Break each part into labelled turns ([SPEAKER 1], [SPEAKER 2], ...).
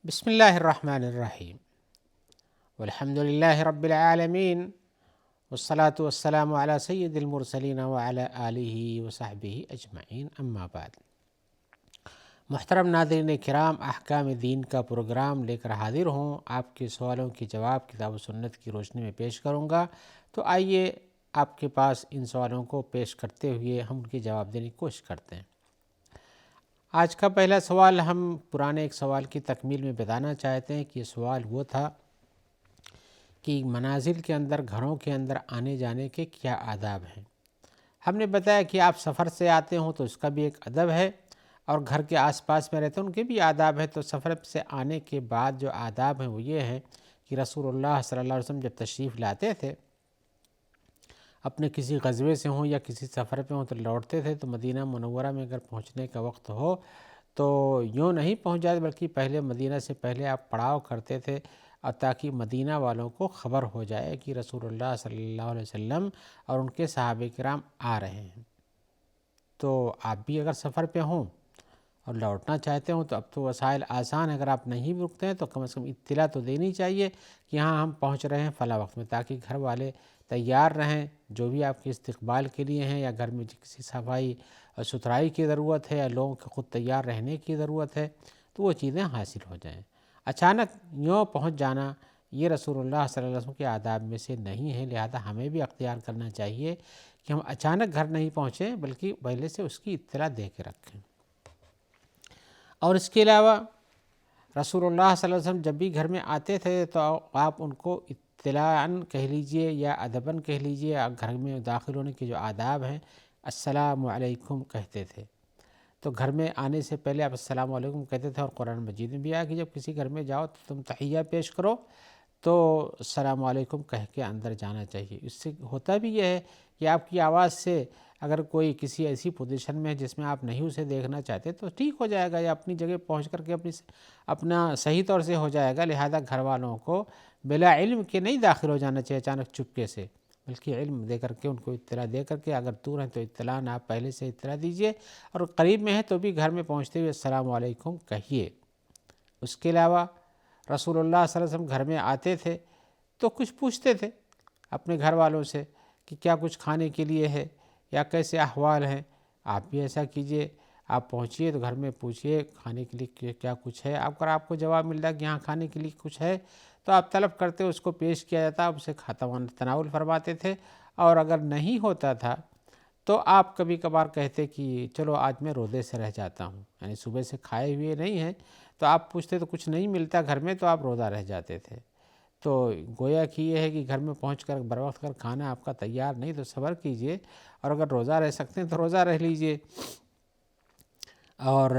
[SPEAKER 1] بسم اللہ الرحمن الرحیم والحمد للہ رب العالمین والصلاة والسلام علی سید المرسلین وعلی آلہ وصحبہ اجمعین، اما بعد۔ محترم ناظرین کرام، احکام دین کا پروگرام لے کر حاضر ہوں، آپ کے سوالوں کے جواب کتاب و سنت کی روشنی میں پیش کروں گا۔ تو آئیے آپ کے پاس ان سوالوں کو پیش کرتے ہوئے ہم ان کے جواب دینے کی کوشش کرتے ہیں۔ آج کا پہلا سوال ہم پرانے ایک سوال کی تکمیل میں بتانا چاہتے ہیں کہ یہ سوال وہ تھا کہ منازل کے اندر، گھروں کے اندر آنے جانے کے کیا آداب ہیں۔ ہم نے بتایا کہ آپ سفر سے آتے ہوں تو اس کا بھی ایک ادب ہے، اور گھر کے آس پاس میں رہتے ہیں ان کے بھی آداب ہے۔ تو سفر سے آنے کے بعد جو آداب ہیں وہ یہ ہیں کہ رسول اللہ صلی اللہ علیہ وسلم جب تشریف لاتے تھے، اپنے کسی غزوے سے ہوں یا کسی سفر پہ ہوں تو لوٹتے تھے، تو مدینہ منورہ میں اگر پہنچنے کا وقت ہو تو یوں نہیں پہنچ جاتے، بلکہ پہلے مدینہ سے پہلے آپ پڑاؤ کرتے تھے، اور تاکہ مدینہ والوں کو خبر ہو جائے کہ رسول اللہ صلی اللہ علیہ وسلم اور ان کے صحابہ کرام آ رہے ہیں۔ تو آپ بھی اگر سفر پہ ہوں اور لوٹنا چاہتے ہوں تو اب تو وسائل آسان ہیں، اگر آپ نہیں بھی رکتے ہیں تو کم از کم اطلاع تو دینی چاہیے کہ ہاں ہم پہنچ رہے ہیں فلاں وقت میں، تاکہ گھر والے تیار رہیں، جو بھی آپ کے استقبال کے لیے ہیں، یا گھر میں کسی صفائی اور ستھرائی کی ضرورت ہے یا لوگوں کے خود تیار رہنے کی ضرورت ہے تو وہ چیزیں حاصل ہو جائیں۔ اچانک یوں پہنچ جانا یہ رسول اللہ صلی اللہ علیہ وسلم کے آداب میں سے نہیں ہے، لہذا ہمیں بھی اختیار کرنا چاہیے کہ ہم اچانک گھر نہیں پہنچیں، بلکہ پہلے سے اس کی اطلاع دے کے رکھیں۔ اور اس کے علاوہ رسول اللہ صلی اللہ علیہ وسلم جب بھی گھر میں آتے تھے تو آپ ان کو اطلاعاً کہہ لیجئے یا ادباً کہہ لیجئے، گھر میں داخل ہونے کے جو آداب ہیں السلام علیکم کہتے تھے۔ تو گھر میں آنے سے پہلے آپ السلام علیکم کہتے تھے، اور قرآن مجید میں بھی آیا کہ جب کسی گھر میں جاؤ تو تم تحیہ پیش کرو تو السلام علیکم کہہ کے اندر جانا چاہیے۔ اس سے ہوتا بھی یہ ہے کہ آپ کی آواز سے اگر کوئی کسی ایسی پوزیشن میں ہے جس میں آپ نہیں اسے دیکھنا چاہتے تو ٹھیک ہو جائے گا، یا اپنی جگہ پہنچ کر کے اپنا صحیح طور سے ہو جائے گا۔ لہذا گھر والوں کو بلا علم کے نہیں داخل ہو جانا چاہیے اچانک چپکے سے، بلکہ علم دے کر کے ان کو اطلاع دے کر کے، اگر دور ہیں تو اطلاع آپ پہلے سے اطلاع دیجئے، اور قریب میں ہے تو بھی گھر میں پہنچتے ہوئے السلام علیکم کہیے۔ اس کے علاوہ رسول اللہ صلی اللہ علیہ وسلم گھر میں آتے تھے تو کچھ پوچھتے تھے اپنے گھر والوں سے کہ کیا کچھ کھانے کے لیے ہے یا کیسے احوال ہیں۔ آپ بھی ایسا کیجئے، آپ پہنچیے تو گھر میں پوچھئے کھانے کے لیے کیا کچھ ہے۔ اگر آپ کو جواب ملتا کہ یہاں کھانے کے لیے کچھ ہے تو آپ طلب کرتے، اس کو پیش کیا جاتا، آپ اسے تناول فرماتے تھے۔ اور اگر نہیں ہوتا تھا تو آپ کبھی کبھار کہتے کہ چلو آج میں روزے سے رہ جاتا ہوں، یعنی صبح سے کھائے ہوئے نہیں ہیں، تو آپ پوچھتے تو کچھ نہیں ملتا گھر میں تو آپ روزہ رہ جاتے تھے۔ تو گویا کہ یہ ہے کہ گھر میں پہنچ کر بروقت اگر کھانا آپ کا تیار نہیں تو صبر کیجئے، اور اگر روزہ رہ سکتے ہیں تو روزہ رہ لیجئے۔ اور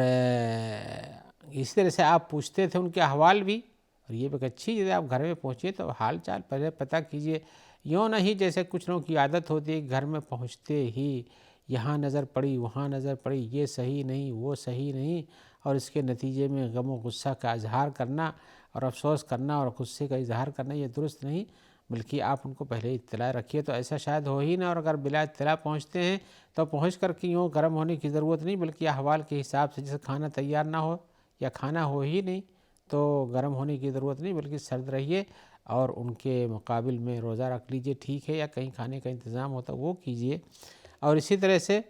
[SPEAKER 1] اس طرح سے آپ پوچھتے تھے ان کے احوال بھی، اور یہ بھی اچھی چیز ہے، آپ گھر میں پہنچیے تو حال چال پہلے پتہ کیجئے۔ یوں نہیں جیسے کچھ لوگوں کی عادت ہوتی ہے گھر میں پہنچتے ہی یہاں نظر پڑی وہاں نظر پڑی، یہ صحیح نہیں وہ صحیح نہیں، اور اس کے نتیجے میں غم و غصہ کا اظہار کرنا اور افسوس کرنا اور غصے کا اظہار کرنا، یہ درست نہیں، بلکہ آپ ان کو پہلے اطلاع رکھیے تو ایسا شاید ہو ہی نہ۔ اور اگر بلا اطلاع پہنچتے ہیں تو پہنچ کر کے یوں گرم ہونے کی ضرورت نہیں، بلکہ احوال کے حساب سے، جیسے کھانا تیار نہ ہو یا کھانا ہو ہی نہیں تو گرم ہونے کی ضرورت نہیں، بلکہ سرد رہیے اور ان کے مقابل میں روزہ رکھ لیجئے، ٹھیک ہے، یا کہیں کھانے کا انتظام ہوتا وہ کیجئے۔ اور اسی طرح سے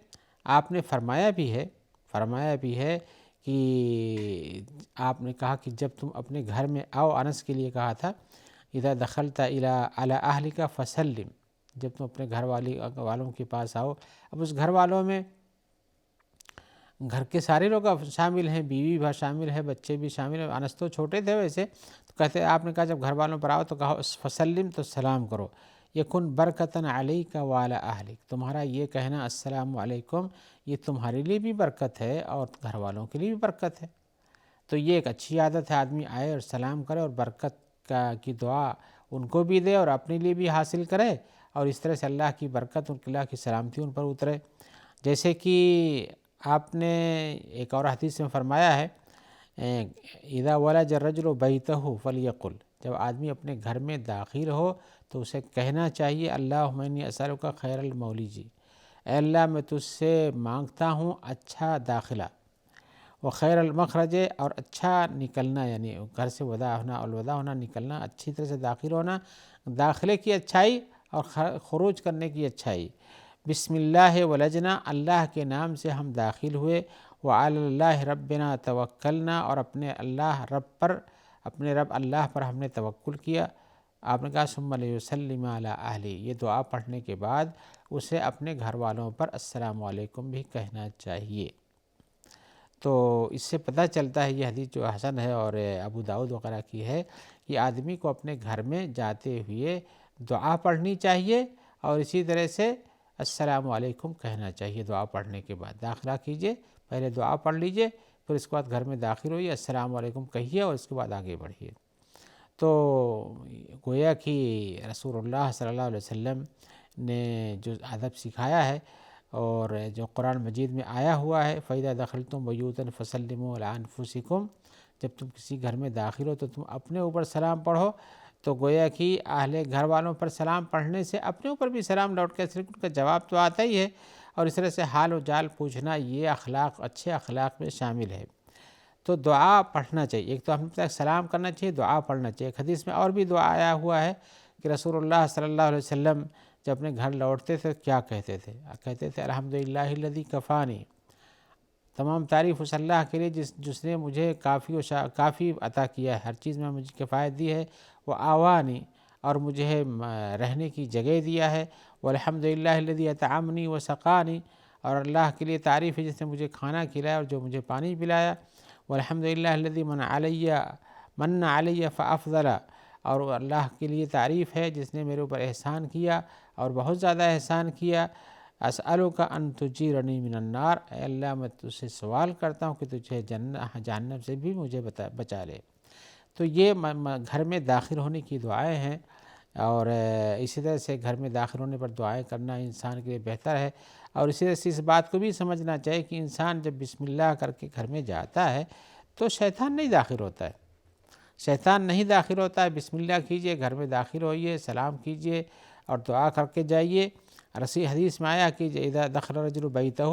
[SPEAKER 1] آپ نے فرمایا بھی ہے کہ آپ نے کہا کہ جب تم اپنے گھر میں آؤ، انس کے لیے کہا تھا اذا دخلت علی اہلک فسلم، جب تم اپنے گھر والوں کے پاس آؤ۔ اب اس گھر والوں میں گھر کے سارے لوگ شامل ہیں، بیوی بھی شامل ہے، بچے بھی شامل ہیں، انس تو چھوٹے تھے ویسے، تو کہتے آپ نے کہا جب گھر والوں پر آؤ تو کہا فسلم، تو سلام کرو، یکن برکتاً علیک وعلی اہلک، تمہارا یہ کہنا السلام علیکم یہ تمہارے لیے بھی برکت ہے اور گھر والوں کے لیے بھی برکت ہے۔ تو یہ ایک اچھی عادت ہے، آدمی آئے اور سلام کرے اور برکت کی دعا ان کو بھی دے اور اپنے لیے بھی حاصل کرے، اور اس طرح سے اللہ کی برکت، اللہ کی سلامتی ان پر اترے۔ جیسے کہ آپ نے ایک اور حدیث میں فرمایا ہے اذا ولج الرجل بیتہ فلیقل، جب آدمی اپنے گھر میں داخل ہو تو اسے کہنا چاہیے اللہم انی اسألک خیر المولج، اے اللہ میں تجھ سے مانگتا ہوں اچھا داخلہ، وہ خیر المخرج، اور اچھا نکلنا، یعنی گھر سے الوداع ہونا، نکلنا، اچھی طرح سے داخل ہونا، داخلے کی اچھائی اور خروج کرنے کی اچھائی۔ بسم اللہ ولجنا، اللہ کے نام سے ہم داخل ہوئے، وعلی اللہ ربنا توکلنا، اور اپنے رب اللہ پر ہم نے توکل کیا۔ آپ نے کہا ثم لیسلم علی اہلہ، یہ دعا پڑھنے کے بعد اسے اپنے گھر والوں پر السلام علیکم بھی کہنا چاہیے۔ تو اس سے پتہ چلتا ہے، یہ حدیث جو حسن ہے اور ابو داؤد وغیرہ کی ہے، کہ آدمی کو اپنے گھر میں جاتے ہوئے دعا پڑھنی چاہیے اور اسی طرح سے السلام علیکم کہنا چاہیے۔ دعا پڑھنے کے بعد داخلہ کیجئے، پہلے دعا پڑھ لیجئے، پھر اس کے بعد گھر میں داخل ہوئیے، السلام علیکم کہیے اور اس کے بعد آگے بڑھیے۔ تو گویا کہ رسول اللہ صلی اللہ علیہ وسلم نے جو ادب سکھایا ہے اور جو قرآن مجید میں آیا ہوا ہے، فَإِذَا دَخَلْتُمْ بُيُوتًا فَسَلِّمُوا عَلَىٰ أَنفُسِكُمْ، جب تم کسی گھر میں داخل ہو تو تم اپنے اوپر سلام پڑھو۔ تو گویا کہ اہل گھر والوں پر سلام پڑھنے سے اپنے اوپر بھی سلام لوٹ کے صرف ان کا جواب تو آتا ہی ہے، اور اس طرح سے حال و جال پوچھنا، یہ اخلاق اچھے اخلاق میں شامل ہے۔ تو دعا پڑھنا چاہیے، ایک تو ہم تک سلام کرنا چاہیے، دعا پڑھنا چاہیے۔ ایک حدیث میں اور بھی دعا آیا ہوا ہے کہ رسول اللہ صلی اللہ علیہ وسلم جب اپنے گھر لوٹتے تھے کیا کہتے تھے الحمدللہ الذی کفانی، تمام تعریف اس اللہ کے لیے جس نے مجھے کافی عطا کیا ہے، ہر چیز میں مجھے کفایت دی ہے، وہ آوانی، اور مجھے رہنے کی جگہ دیا ہے، والحمدللہ الذی اطعمنی وسقانی، اور اللہ کے لیے تعریف ہے جس نے مجھے کھانا کھلایا اور جو مجھے پانی پلایا، والحمدللہ الذی من علی فافضل، اور اللہ کے لیے تعریف ہے جس نے میرے اوپر احسان کیا اور بہت زیادہ احسان کیا۔ اسألک ان تجیرنی من النار، اے اللہ میں تجھ سے سوال کرتا ہوں کہ تجھے جہنم سے بھی مجھے بچا لے۔ تو یہ گھر میں داخل ہونے کی دعائیں ہیں، اور اسی طرح سے گھر میں داخل ہونے پر دعائیں کرنا انسان کے لیے بہتر ہے۔ اور اسی طرح سے اس بات کو بھی سمجھنا چاہیے کہ انسان جب بسم اللہ کر کے گھر میں جاتا ہے تو شیطان نہیں داخل ہوتا ہے، شیطان نہیں داخل ہوتا ہے۔ بسم اللہ کیجئے، گھر میں داخل ہوئیے، سلام کیجئے اور دعا کر کے جائیے۔ رسی حدیث میں آیا کہ اذا دخل الرجل بیتہ،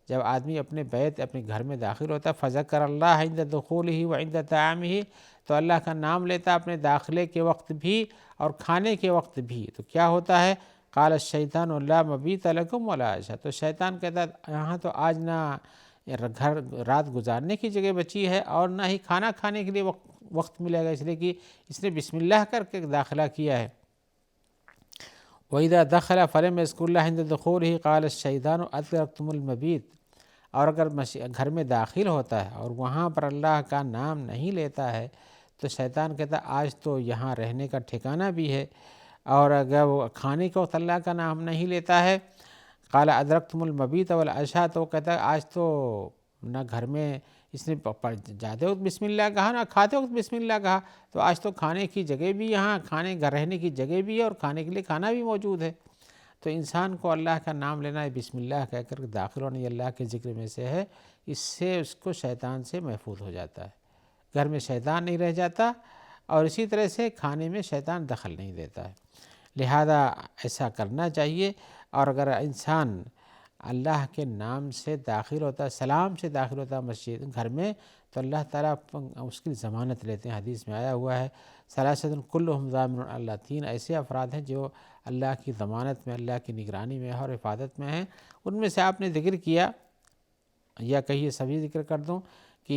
[SPEAKER 1] جب آدمی اپنے بیت اپنے گھر میں داخل ہوتا ہے، فذکر اللہ عند دخولہ وعند طعامہ، تو اللہ کا نام لیتا اپنے داخلے کے وقت بھی اور کھانے کے وقت بھی، تو کیا ہوتا ہے؟ قال الشیطان لا مبیت لکم ولا عشاء، تو شیطان کہتا ہے یہاں تو آج نہ گھر رات گزارنے کی جگہ بچی ہے اور نہ ہی کھانا کھانے کے لیے وقت ملے گا، اس لیے کہ اس نے بسم اللہ کر کے داخلہ کیا ہے۔ وَإِذَا دَخَلَ فَلَمْ يَذْكُرِ اللَّهَ عِندَ دُخُولِهِ قَالَ الشَّيْطَانُ أَدْرَكْتُمُ الْمَبِيتَ، اور اگر گھر میں داخل ہوتا ہے اور وہاں پر اللہ کا نام نہیں لیتا ہے تو شیطان کہتا ہے آج تو یہاں رہنے کا ٹھکانہ بھی ہے، اور اگر وہ کھانے کے وقت اللہ کا نام نہیں لیتا ہے، قال ادرکتم المبیت والعشاء، تو وہ کہتا ہے آج تو نہ گھر میں اس نے جاتے وقت بسم اللہ کہا نہ کھاتے وقت بسم اللہ کہا، تو آج تو کھانے کی جگہ بھی یہاں گھر رہنے کی جگہ بھی ہے اور کھانے کے لیے کھانا بھی موجود ہے۔ تو انسان کو اللہ کا نام لینا ہے، بسم اللہ کہہ کر داخل ہونا، یہ اللہ کے ذکر میں سے ہے، اس سے اس کو شیطان سے محفوظ ہو جاتا ہے، گھر میں شیطان نہیں رہ جاتا، اور اسی طرح سے کھانے میں شیطان دخل نہیں دیتا ہے۔ لہذا ایسا کرنا چاہیے۔ اور اگر انسان اللہ کے نام سے داخل ہوتا ہے، سلام سے داخل ہوتا ہے مسجد گھر میں، تو اللہ تعالیٰ اس کی ضمانت لیتے ہیں۔ حدیث میں آیا ہوا ہے ثلاثۃ کلھم ضامن اللہ، تین ایسے افراد ہیں جو اللہ کی ضمانت میں، اللہ کی نگرانی میں اور حفاظت میں ہیں۔ ان میں سے آپ نے ذکر کیا، یا کہیے سبھی ذکر کر دوں، کہ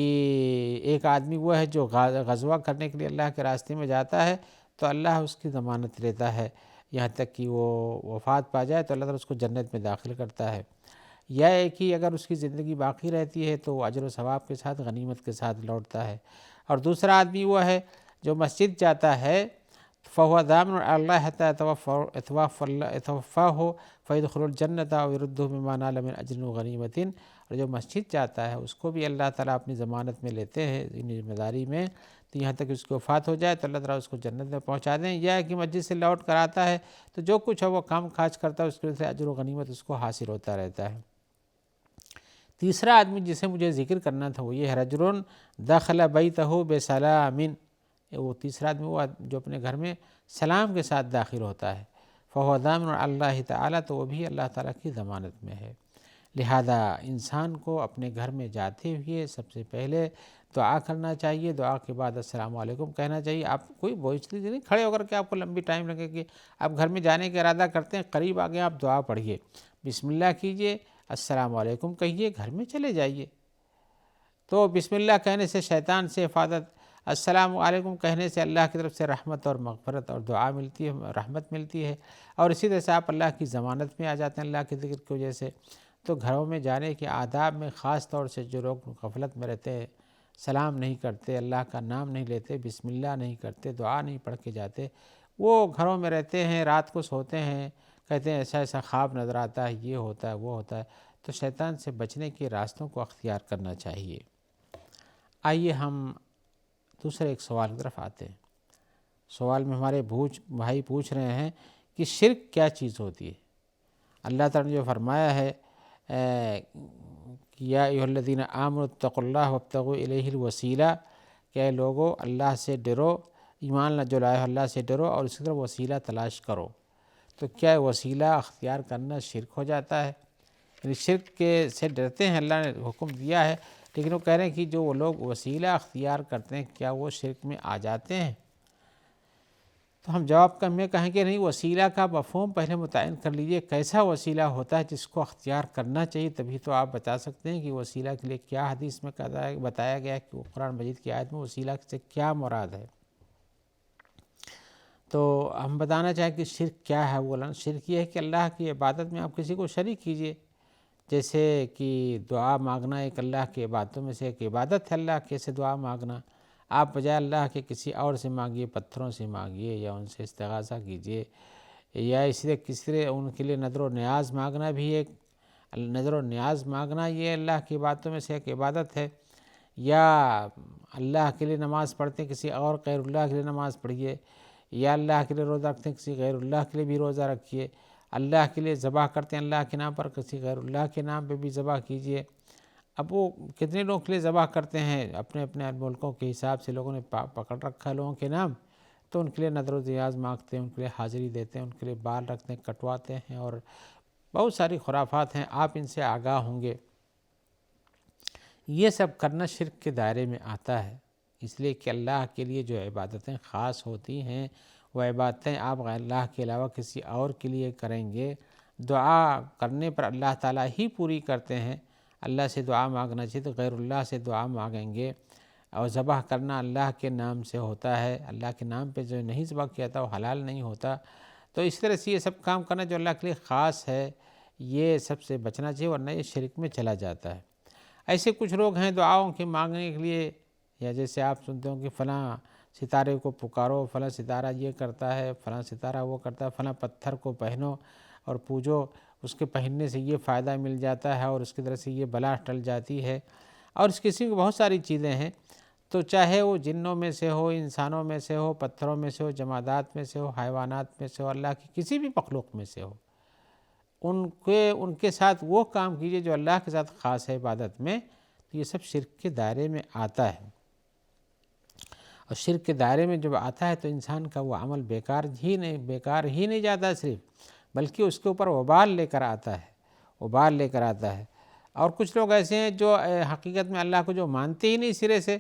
[SPEAKER 1] ایک آدمی وہ ہے جو غزوہ کرنے کے لیے اللہ کے راستے میں جاتا ہے تو اللہ اس کی ضمانت لیتا ہے یہاں تک کہ وہ وفات پا جائے تو اللہ تعالیٰ اس کو جنت میں داخل کرتا ہے، یا ایک ہی اگر اس کی زندگی باقی رہتی ہے تو وہ اجر و ثواب کے ساتھ غنیمت کے ساتھ لوٹتا ہے۔ اور دوسرا آدمی وہ ہے جو مسجد جاتا ہے فَهُوَ ضَامِنٌ عَلَى اللَّهِ حَتَّىٰ يَتَوَفَّاهُ فَيَدْخُلُ الْجَنَّةَ وَيُرِدُّهُ مِمَّا نَالَ مِنْ أَجْرٍ وَغَنِیمَةٍ، اور جو مسجد جاتا ہے اس کو بھی اللہ تعالیٰ اپنی ضمانت میں لیتے ہیں، ذمہ داری میں، تو یہاں تک اس کی وفات ہو جائے تو اللہ تعالیٰ اس کو جنت میں پہنچا دیں، یا کہ مسجد سے لوٹ کر آتا ہے تو جو کچھ ہے وہ کام کاج کرتا ہے اس کے سے اجر و غنیمت اس کو حاصل ہوتا رہتا ہے۔ تیسرا آدمی جسے مجھے ذکر کرنا تھا وہ یہ ہے رجل دخل بیتہ بسلام، وہ تیسرا آدمی وہ جو اپنے گھر میں سلام کے ساتھ داخل ہوتا ہے، فهو ضامن اللہ تعالیٰ، تو وہ بھی اللہ تعالیٰ کی ضمانت میں ہے۔ لہذا انسان کو اپنے گھر میں جاتے ہوئے سب سے پہلے دعا کرنا چاہیے، دعا کے بعد السلام علیکم کہنا چاہیے۔ آپ کوئی بوجھلی نہیں کھڑے ہو کر کے آپ کو لمبی ٹائم لگے گی، آپ گھر میں جانے کا ارادہ کرتے ہیں، قریب آگے آپ دعا پڑھیے، بسم اللہ کیجئے، السلام علیکم کہیے، گھر میں چلے جائیے۔ تو بسم اللہ کہنے سے شیطان سے حفاظت، السلام علیکم کہنے سے اللہ کی طرف سے رحمت اور مغفرت اور دعا ملتی ہے، رحمت ملتی ہے، اور اسی طرح سے آپ اللہ کی ضمانت میں آ جاتے ہیں اللہ کے ذکر کی وجہ سے۔ تو گھروں میں جانے کے آداب میں خاص طور سے جو لوگ غفلت میں رہتے ہیں، سلام نہیں کرتے، اللہ کا نام نہیں لیتے، بسم اللہ نہیں کرتے، دعا نہیں پڑھ کے جاتے، وہ گھروں میں رہتے ہیں، رات کو سوتے ہیں، کہتے ہیں ایسا ایسا خواب نظر آتا ہے، یہ ہوتا ہے وہ ہوتا ہے۔ تو شیطان سے بچنے کے راستوں کو اختیار کرنا چاہیے۔ آئیے ہم دوسرے ایک سوال کی طرف آتے ہیں۔ سوال میں ہمارے بھائی پوچھ رہے ہیں کہ شرک کیا چیز ہوتی ہے؟ اللہ تعالیٰ نے جو فرمایا ہے کہ یا ایھا الذین آمنوا اتقوا اللہ وابتغوا الیہ الوسیلہ، کہ اے لوگو اللہ سے ڈرو، ایمان جو لائے ہو اللہ سے ڈرو اور اسی طرح وسیلہ تلاش کرو۔ تو کیا وسیلہ اختیار کرنا شرک ہو جاتا ہے؟ یعنی شرک کے سے ڈرتے ہیں، اللہ نے حکم دیا ہے، لیکن وہ کہہ رہے ہیں کہ جو وہ لوگ وسیلہ اختیار کرتے ہیں کیا وہ شرک میں آ جاتے ہیں؟ تو ہم جواب میں کہیں کہ نہیں، وسیلہ کا مفہوم پہلے متعین کر لیجئے، کیسا وسیلہ ہوتا ہے جس کو اختیار کرنا چاہیے، تبھی تو آپ بتا سکتے ہیں کہ وسیلہ کے لیے کیا حدیث میں بتایا گیا ہے، کہ قرآن مجید کی آیت میں وسیلہ سے کیا مراد ہے۔ تو ہم بتانا چاہیں کہ شرک کیا ہے۔ اولاً شرک یہ ہے کہ اللہ کی عبادت میں آپ کسی کو شریک کیجئے، جیسے کہ دعا مانگنا ایک اللہ کی عبادتوں میں سے ایک عبادت ہے، اللہ کے سے دعا مانگنا۔ آپ بجائے اللہ کے کسی اور سے مانگیے، پتھروں سے مانگیے یا ان سے استغاثہ کیجیے، یا اسی طرح کسی طرح ان کے لیے نظر و نیاز مانگنا بھی ایک نظر و نیاز مانگنا یہ اللہ کی عبادتوں میں سے ایک عبادت ہے۔ یا اللہ کے لیے نماز پڑھتے ہیں، کسی اور غیر اللہ کے لیے نماز پڑھیے، یا اللہ کے لیے روزہ رکھتے ہیں، کسی غیر اللہ کے لیے بھی روزہ رکھیے، اللہ کے لیے ذبح کرتے ہیں اللہ کے نام پر، کسی غیر اللہ کے نام پہ بھی ذبح کیجیے۔ اب وہ کتنے لوگ کے لیے ذبح کرتے ہیں، اپنے اپنے ملکوں کے حساب سے لوگوں نے پکڑ رکھا ہے لوگوں کے نام، تو ان کے لیے نظر و نیاز مانگتے ہیں، ان کے لیے حاضری دیتے ہیں، ان کے لیے بال رکھتے ہیں، کٹواتے ہیں، اور بہت ساری خرافات ہیں، آپ ان سے آگاہ ہوں گے۔ یہ سب کرنا شرک کے دائرے میں آتا ہے، اس لیے کہ اللہ کے لیے جو عبادتیں خاص ہوتی ہیں وہ عبادتیں آپ غیر اللہ کے علاوہ کسی اور کے لیے کریں گے، دعا کرنے پر اللہ تعالیٰ ہی پوری کرتے ہیں۔ اللہ سے دعا مانگنا چاہیے تو غیر اللہ سے دعا مانگیں گے، اور ذبح کرنا اللہ کے نام سے ہوتا ہے، اللہ کے نام پہ جو نہیں ذبح کیا تھا وہ حلال نہیں ہوتا۔ تو اس طرح سے یہ سب کام کرنا جو اللہ کے لیے خاص ہے، یہ سب سے بچنا چاہیے، ورنہ یہ شرک میں چلا جاتا ہے۔ ایسے کچھ لوگ ہیں دعاؤں کے مانگنے کے لیے، یا جیسے آپ سنتے ہوں کہ فلاں ستارے کو پکارو، فلاں ستارہ یہ کرتا ہے، فلاں ستارہ وہ کرتا ہے، فلاں پتھر کو پہنو اور پوجو، اس کے پہننے سے یہ فائدہ مل جاتا ہے اور اس کی طرح سے یہ بلا ٹل جاتی ہے، اور اس قسم کی بہت ساری چیزیں ہیں۔ تو چاہے وہ جنوں میں سے ہو، انسانوں میں سے ہو، پتھروں میں سے ہو، جمادات میں سے ہو، حیوانات میں سے ہو، اللہ کی کسی بھی مخلوق میں سے ہو، ان کے ساتھ وہ کام کیجئے جو اللہ کے ساتھ خاص ہے عبادت میں، تو یہ سب شرک کے دائرے میں آتا ہے۔ اور شرک کے دائرے میں جب آتا ہے تو انسان کا وہ عمل بیکار ہی نہیں جاتا صرف، بلکہ اس کے اوپر وبال لے کر آتا ہے۔ اور کچھ لوگ ایسے ہیں جو حقیقت میں اللہ کو جو مانتے ہی نہیں سرے سے،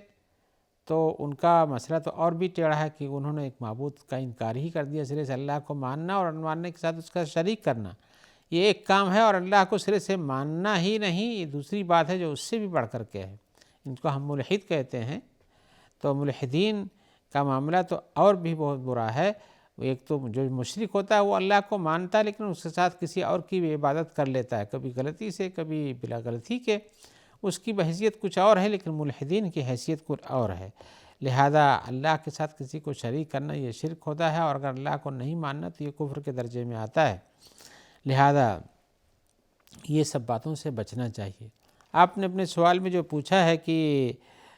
[SPEAKER 1] تو ان کا مسئلہ تو اور بھی ٹیڑھا ہے کہ انہوں نے ایک معبود کا انکار ہی کر دیا سرے سے۔ اللہ کو ماننا اور نہ ماننے کے ساتھ اس کا شریک کرنا یہ ایک کام ہے، اور اللہ کو سرے سے ماننا ہی نہیں یہ دوسری بات ہے جو اس سے بھی بڑھ کر کے ہے۔ ان کو ہم ملحد کہتے ہیں۔ تو ملحدین کا معاملہ تو اور بھی بہت برا ہے۔ ایک تو جو مشرک ہوتا ہے وہ اللہ کو مانتا ہے لیکن اس کے ساتھ کسی اور کی بھی عبادت کر لیتا ہے، کبھی غلطی سے کبھی بلا غلطی کے، اس کی حیثیت کچھ اور ہے، لیکن ملحدین کی حیثیت کچھ اور ہے۔ لہذا اللہ کے ساتھ کسی کو شریک کرنا یہ شرک ہوتا ہے، اور اگر اللہ کو نہیں ماننا تو یہ کفر کے درجے میں آتا ہے۔ لہذا یہ سب باتوں سے بچنا چاہیے۔ آپ نے اپنے سوال میں جو پوچھا ہے کہ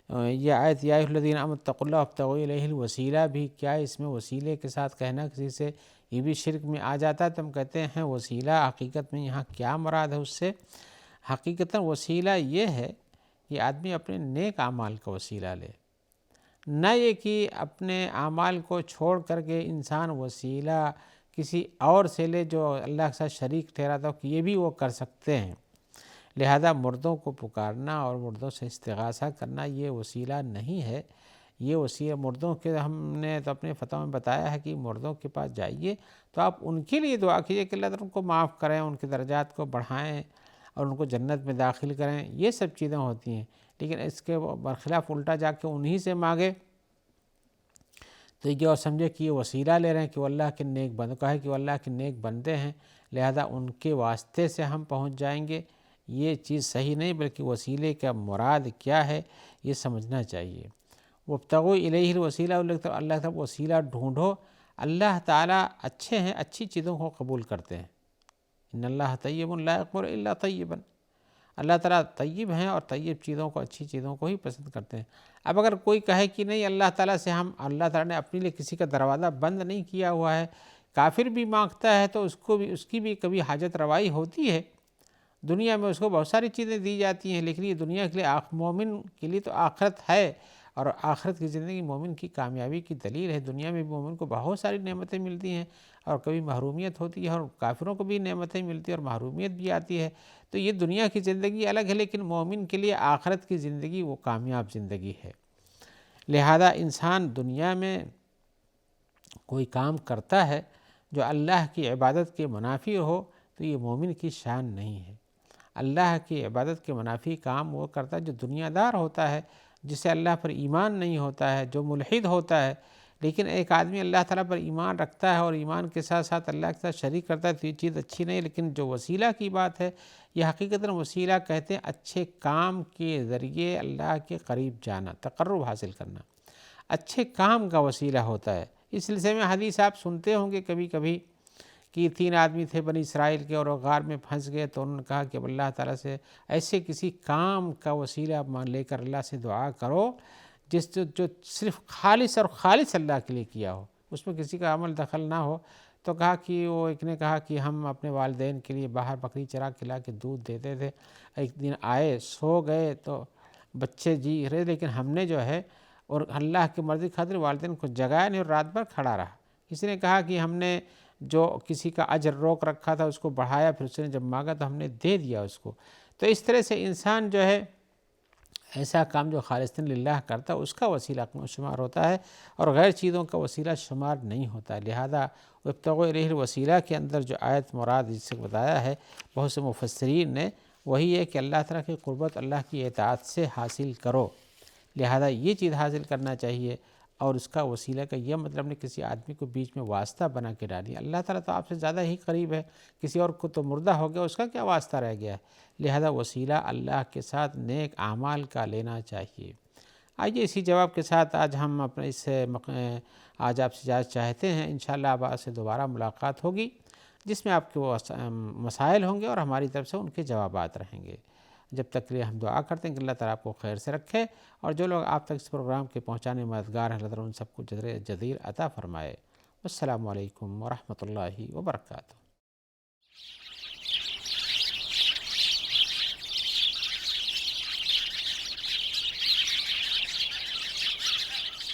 [SPEAKER 1] یہ آیت یا ایھا الذین آمنوا اتقوا اللہ وابتغوا الیہ الوسیلہ بھی، کیا اس میں وسیلے کے ساتھ کہنا کسی سے یہ بھی شرک میں آ جاتا ہے؟ تو ہم کہتے ہیں وسیلہ حقیقت میں یہاں کیا مراد ہے اس سے؟ حقیقتاً وسیلہ یہ ہے کہ آدمی اپنے نیک اعمال کا وسیلہ لے، نہ یہ کہ اپنے اعمال کو چھوڑ کر کے انسان وسیلہ کسی اور سے لے جو اللہ کے ساتھ شریک ٹھہراتا ہو کہ یہ بھی وہ کر سکتے ہیں۔ لہذا مردوں کو پکارنا اور مردوں سے استغاثہ کرنا یہ وسیلہ نہیں ہے، یہ وسیلہ مردوں کے ہم نے تو اپنے فتویٰ میں بتایا ہے کہ مردوں کے پاس جائیے تو آپ ان کے لیے دعا کیجیے کہ اللہ تعالیٰ ان کو معاف کریں، ان کے درجات کو بڑھائیں اور ان کو جنت میں داخل کریں، یہ سب چیزیں ہوتی ہیں۔ لیکن اس کے برخلاف الٹا جا کے انہی سے مانگے تو یہ اور سمجھے کہ یہ وسیلہ لے رہے ہیں کہ وہ اللہ کے نیک بندوں کا ہے، کہ وہ اللہ کے نیک بندے ہیں لہذا ان کے واسطے سے ہم پہنچ جائیں گے، یہ چیز صحیح نہیں، بلکہ وسیلے کا مراد کیا ہے یہ سمجھنا چاہیے۔ وابتغوا الیہ الوسیلہ، اللہ تعالیٰ وسیلہ ڈھونڈو، اللہ تعالیٰ اچھے ہیں، اچھی چیزوں کو قبول کرتے ہیں۔ ان اللہ طیب لا یقبل الا طیبا، اللہ تعالیٰ طیب ہیں اور طیب چیزوں کو، اچھی چیزوں کو ہی پسند کرتے ہیں۔ اب اگر کوئی کہے کہ نہیں اللہ تعالیٰ سے اللہ تعالیٰ نے اپنے لیے کسی کا دروازہ بند نہیں کیا ہوا ہے، کافر بھی مانگتا ہے تو اس کی بھی کبھی حاجت روائی ہوتی ہے، دنیا میں اس کو بہت ساری چیزیں دی جاتی ہیں، لیکن یہ دنیا کے لیے مومن کے لیے تو آخرت ہے، اور آخرت کی زندگی مومن کی کامیابی کی دلیل ہے۔ دنیا میں بھی مومن کو بہت ساری نعمتیں ملتی ہیں اور کبھی محرومیت ہوتی ہے، اور کافروں کو بھی نعمتیں ملتی ہیں اور محرومیت بھی آتی ہے، تو یہ دنیا کی زندگی الگ ہے، لیکن مومن کے لیے آخرت کی زندگی وہ کامیاب زندگی ہے۔ لہذا انسان دنیا میں کوئی کام کرتا ہے جو اللہ کی عبادت کے منافی ہو تو یہ مومن کی شان نہیں ہے۔ اللہ کی عبادت کے منافی کام وہ کرتا ہے جو دنیا دار ہوتا ہے، جسے اللہ پر ایمان نہیں ہوتا ہے، جو ملحد ہوتا ہے۔ لیکن ایک آدمی اللہ تعالیٰ پر ایمان رکھتا ہے اور ایمان کے ساتھ ساتھ اللہ کے ساتھ شریک کرتا ہے تو یہ چیز اچھی نہیں، لیکن جو وسیلہ کی بات ہے یہ حقیقتاً وسیلہ کہتے ہیں اچھے کام کے ذریعے اللہ کے قریب جانا، تقرب حاصل کرنا، اچھے کام کا وسیلہ ہوتا ہے۔ اس سلسلے میں حدیث آپ سنتے ہوں گے کبھی کبھی کہ 3 آدمی تھے بنی اسرائیل کے اور وہ غار میں پھنس گئے تو انہوں نے کہا کہ اب اللہ تعالیٰ سے ایسے کسی کام کا وسیلہ لے کر اللہ سے دعا کرو جو صرف خالص اور خالص اللہ کے لیے کیا ہو، اس میں کسی کا عمل دخل نہ ہو۔ تو کہا کہ وہ ایک نے کہا کہ ہم اپنے والدین کے لیے باہر بکری چرا کھلا کے دودھ دیتے تھے، ایک دن آئے سو گئے تو بچے جی رہے، لیکن ہم نے جو ہے اور اللہ کی مرضی خاطر والدین کو جگایا نہیں اور رات بھر کھڑا رہا۔ کسی نے کہا کہ ہم نے جو کسی کا اجر روک رکھا تھا اس کو بڑھایا، پھر اس نے جب مانگا تو ہم نے دے دیا اس کو۔ تو اس طرح سے انسان جو ہے ایسا کام جو خالصاً للہ کرتا ہے اس کا وسیلہ شمار ہوتا ہے اور غیر چیزوں کا وسیلہ شمار نہیں ہوتا ہے۔ لہذا وابتغوا الیہ الوسیلہ کے اندر جو آیت مراد جس سے بتایا ہے بہت سے مفسرین نے، وہی ہے کہ اللہ تعالیٰ کی قربت، اللہ کی اطاعت سے حاصل کرو۔ لہذا یہ چیز حاصل کرنا چاہیے، اور اس کا وسیلہ کا یہ مطلب نہیں کسی آدمی کو بیچ میں واسطہ بنا کے ڈالی۔ اللہ تعالیٰ تو آپ سے زیادہ ہی قریب ہے، کسی اور کو تو مردہ ہو گیا، اس کا کیا واسطہ رہ گیا ہے۔ لہذا وسیلہ اللہ کے ساتھ نیک اعمال کا لینا چاہیے۔ آئیے اسی جواب کے ساتھ آج ہم اپنے آج آپ سے اجازت چاہتے ہیں، انشاءاللہ اب آپ سے دوبارہ ملاقات ہوگی جس میں آپ کے وہ مسائل ہوں گے اور ہماری طرف سے ان کے جوابات رہیں گے۔ جب تک کے لیے ہم دعا کرتے ہیں کہ اللہ تعالیٰ آپ کو خیر سے رکھے، اور جو لوگ آپ تک اس پروگرام کے پہنچانے میں مددگار ہیں اللہ تعالیٰ ان سب کو جزیر عطا فرمائے۔ السلام علیکم ورحمۃ اللہ وبرکاتہ۔